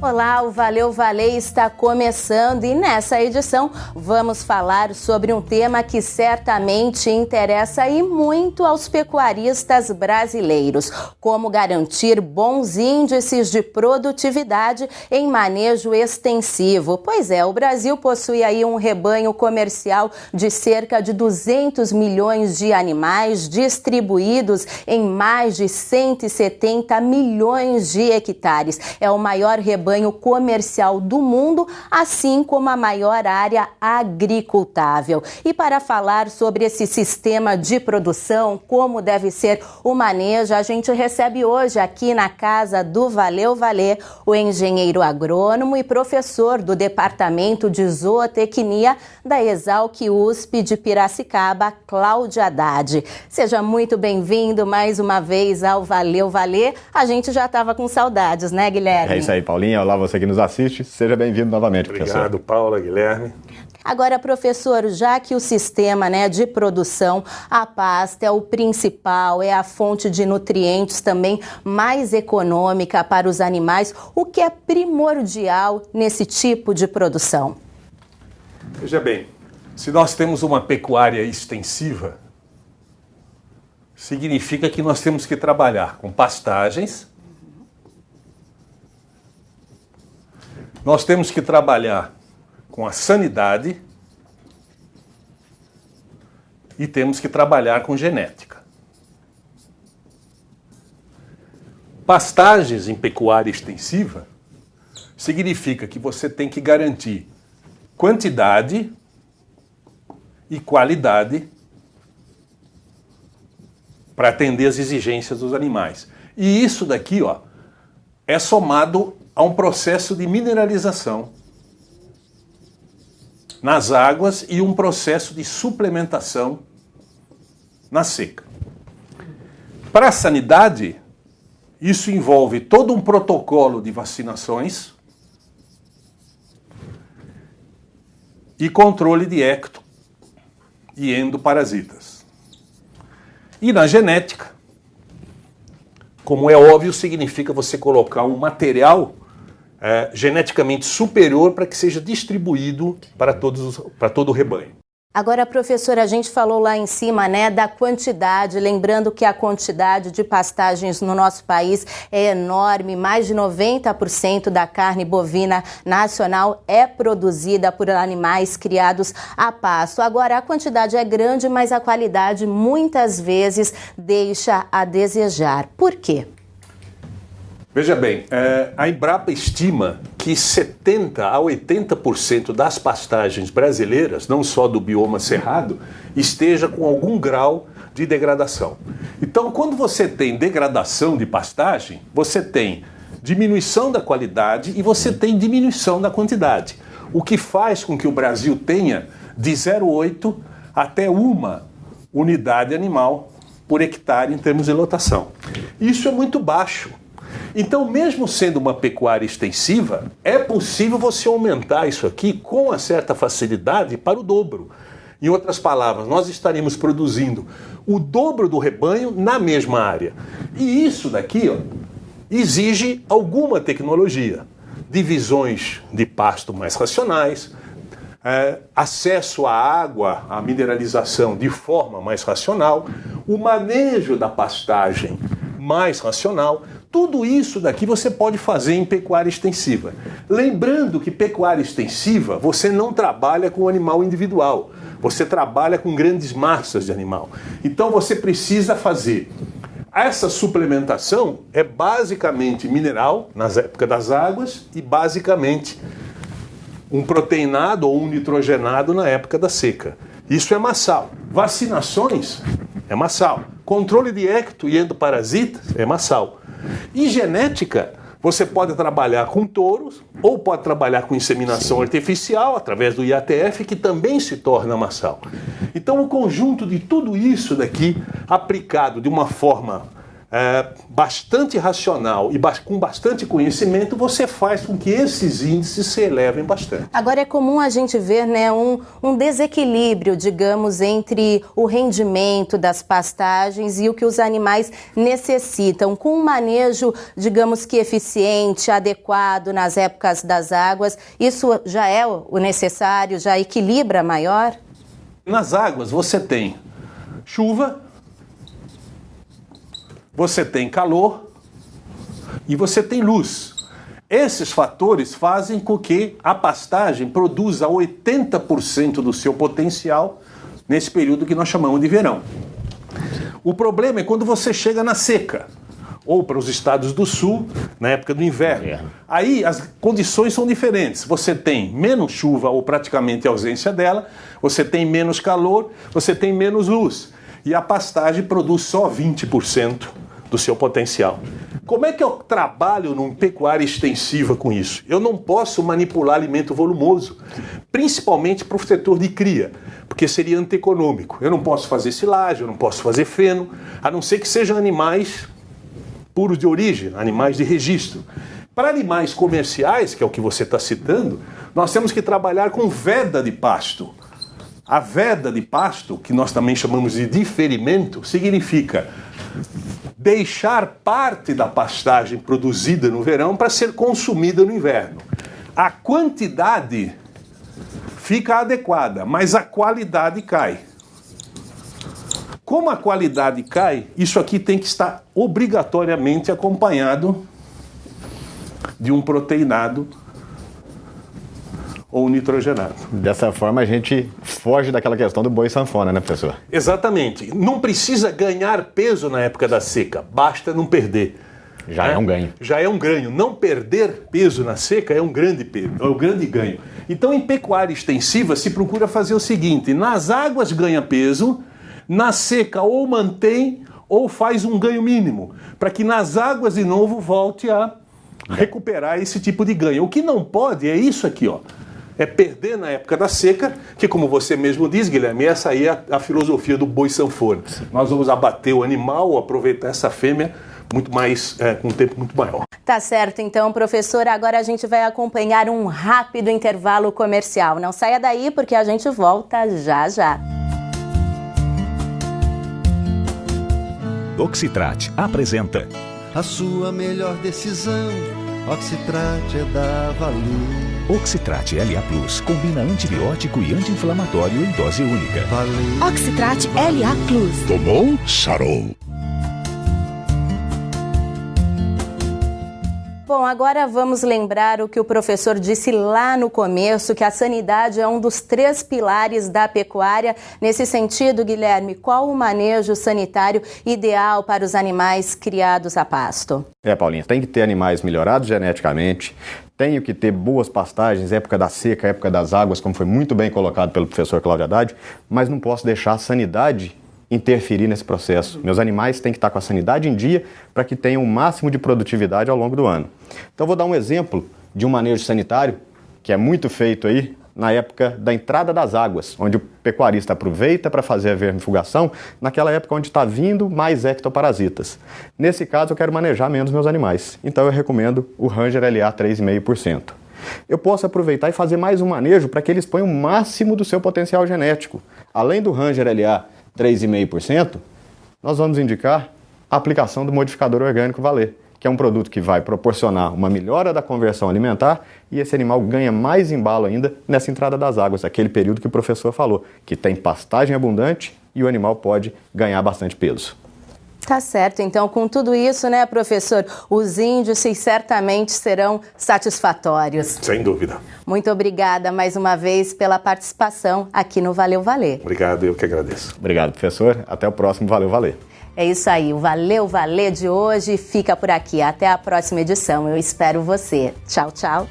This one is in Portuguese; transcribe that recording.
Olá, o Valeu Valer está começando e nessa edição vamos falar sobre um tema que certamente interessa e muito aos pecuaristas brasileiros: como garantir bons índices de produtividade em manejo extensivo. Pois é, o Brasil possui aí um rebanho comercial de cerca de 200 milhões de animais distribuídos em mais de 170 milhões de hectares. É o maior rebanho comercial do mundo, assim como a maior área agricultável. E para falar sobre esse sistema de produção, como deve ser o manejo, a gente recebe hoje aqui na casa do Valeu Valer o engenheiro agrônomo e professor do Departamento de Zootecnia da Exalc USP de Piracicaba, Cláudio Haddad. Seja muito bem-vindo mais uma vez ao Valeu Valer. A gente já estava com saudades, né, Guilherme? É isso aí, Paulinha. Olá, você que nos assiste. Seja bem-vindo novamente, professor. Obrigado, Paula, Guilherme. Agora, professor, já que o sistema de produção, a pasta é o principal, é a fonte de nutrientes também mais econômica para os animais, o que é primordial nesse tipo de produção? Veja bem, se nós temos uma pecuária extensiva, significa que nós temos que trabalhar com pastagens, nós temos que trabalhar com a sanidade e temos que trabalhar com genética. Pastagens em pecuária extensiva significa que você tem que garantir quantidade e qualidade para atender as exigências dos animais. E isso daqui, é somado a um processo de mineralização nas águas e um processo de suplementação na seca. Para a sanidade, isso envolve todo um protocolo de vacinações e controle de ecto e endoparasitas. E na genética, como é óbvio, significa você colocar um material geneticamente superior para que seja distribuído para todo o rebanho. Agora, professora, a gente falou lá em cima, da quantidade, lembrando que a quantidade de pastagens no nosso país é enorme, mais de 90% da carne bovina nacional é produzida por animais criados a pasto. Agora, a quantidade é grande, mas a qualidade muitas vezes deixa a desejar. Por quê? Veja bem, a Embrapa estima que 70% a 80% das pastagens brasileiras, não só do bioma cerrado, esteja com algum grau de degradação. Então, quando você tem degradação de pastagem, você tem diminuição da qualidade e você tem diminuição da quantidade, o que faz com que o Brasil tenha de 0,8 até 1 unidade animal por hectare em termos de lotação. Isso é muito baixo. Então, mesmo sendo uma pecuária extensiva, é possível você aumentar isso aqui com uma certa facilidade para o dobro. Em outras palavras, nós estaríamos produzindo o dobro do rebanho na mesma área. E isso daqui exige alguma tecnologia. Divisões de pasto mais racionais, acesso à água, à mineralização de forma mais racional, o manejo da pastagem mais racional. Tudo isso daqui você pode fazer em pecuária extensiva. Lembrando que pecuária extensiva, você não trabalha com animal individual, você trabalha com grandes massas de animal. Então você precisa fazer. Essa suplementação é basicamente mineral, nas épocas das águas, e basicamente um proteinado ou um nitrogenado na época da seca. Isso é massal. Vacinações é massal. Controle de ecto e endoparasitas é massal. E genética, você pode trabalhar com touros ou pode trabalhar com inseminação artificial através do IATF, que também se torna massal. Então, o conjunto de tudo isso daqui aplicado de uma forma bastante racional e com bastante conhecimento, você faz com que esses índices se elevem bastante. Agora é comum a gente ver, né, um desequilíbrio, digamos, entre o rendimento das pastagens e o que os animais necessitam. Com um manejo, digamos que eficiente, adequado nas épocas das águas, isso já é o necessário, já equilibra maior? Nas águas você tem chuva, você tem calor e você tem luz. Esses fatores fazem com que a pastagem produza 80% do seu potencial nesse período que nós chamamos de verão. O problema é quando você chega na seca, ou para os estados do sul, na época do inverno. Aí as condições são diferentes. Você tem menos chuva ou praticamente ausência dela, você tem menos calor, você tem menos luz. E a pastagem produz só 20% do seu potencial. Como é que eu trabalho numa pecuária extensiva com isso? Eu não posso manipular alimento volumoso, principalmente para o setor de cria, porque seria antieconômico. Eu não posso fazer silagem, eu não posso fazer feno, a não ser que sejam animais puros de origem, animais de registro. Para animais comerciais, que é o que você está citando, nós temos que trabalhar com veda de pasto. A veda de pasto, que nós também chamamos de diferimento, significa deixar parte da pastagem produzida no verão para ser consumida no inverno. A quantidade fica adequada, mas a qualidade cai. Como a qualidade cai, isso aqui tem que estar obrigatoriamente acompanhado de um proteinado ou nitrogenado. Dessa forma a gente foge daquela questão do boi sanfona, né, professor? Exatamente. Não precisa ganhar peso na época da seca, basta não perder. Já é um ganho. Já é um ganho. Não perder peso na seca é um grande ganho. Então, em pecuária extensiva, se procura fazer o seguinte: nas águas ganha peso, na seca ou mantém ou faz um ganho mínimo, para que nas águas de novo volte a recuperar esse tipo de ganho. O que não pode é isso aqui, ó. É perder na época da seca, que, como você mesmo diz, Guilherme, essa aí é a filosofia do boi sanfona. Nós vamos abater o animal, aproveitar essa fêmea muito mais, com um tempo muito maior. Tá certo, então, professor. Agora a gente vai acompanhar um rápido intervalo comercial. Não saia daí, porque a gente volta já já. Oxitrat apresenta a sua melhor decisão. Oxitrat é da Valeu. Oxitrat LA Plus combina antibiótico e anti-inflamatório em dose única. Valeu. Oxitrat LA Plus. Tomou? Sarou. Bom, agora vamos lembrar o que o professor disse lá no começo, que a sanidade é um dos 3 pilares da pecuária. Nesse sentido, Guilherme, qual o manejo sanitário ideal para os animais criados a pasto? Paulinha, tem que ter animais melhorados geneticamente, tem que ter boas pastagens, época da seca, época das águas, como foi muito bem colocado pelo professor Cláudio Haddad, mas não posso deixar a sanidade interferir nesse processo. Meus animais têm que estar com a sanidade em dia para que tenham o máximo de produtividade ao longo do ano. Então vou dar um exemplo de um manejo sanitário que é muito feito aí na época da entrada das águas, onde o pecuarista aproveita para fazer a vermifugação naquela época onde está vindo mais ectoparasitas. Nesse caso eu quero manejar menos meus animais, então eu recomendo o Ranger LA 3,5%. Eu posso aproveitar e fazer mais um manejo para que eles ponham o máximo do seu potencial genético. Além do Ranger LA 3,5%, nós vamos indicar a aplicação do modificador orgânico Valer, que é um produto que vai proporcionar uma melhora da conversão alimentar e esse animal ganha mais embalo ainda nessa entrada das águas, aquele período que o professor falou, que tem pastagem abundante e o animal pode ganhar bastante peso. Tá certo, então com tudo isso, né, professor, os índices certamente serão satisfatórios. Sem dúvida. Muito obrigada mais uma vez pela participação aqui no Valeu Valer. Obrigado, eu que agradeço. Obrigado, professor. Até o próximo Valeu Valer. É isso aí, o Valeu Valer de hoje fica por aqui. Até a próxima edição, eu espero você. Tchau, tchau.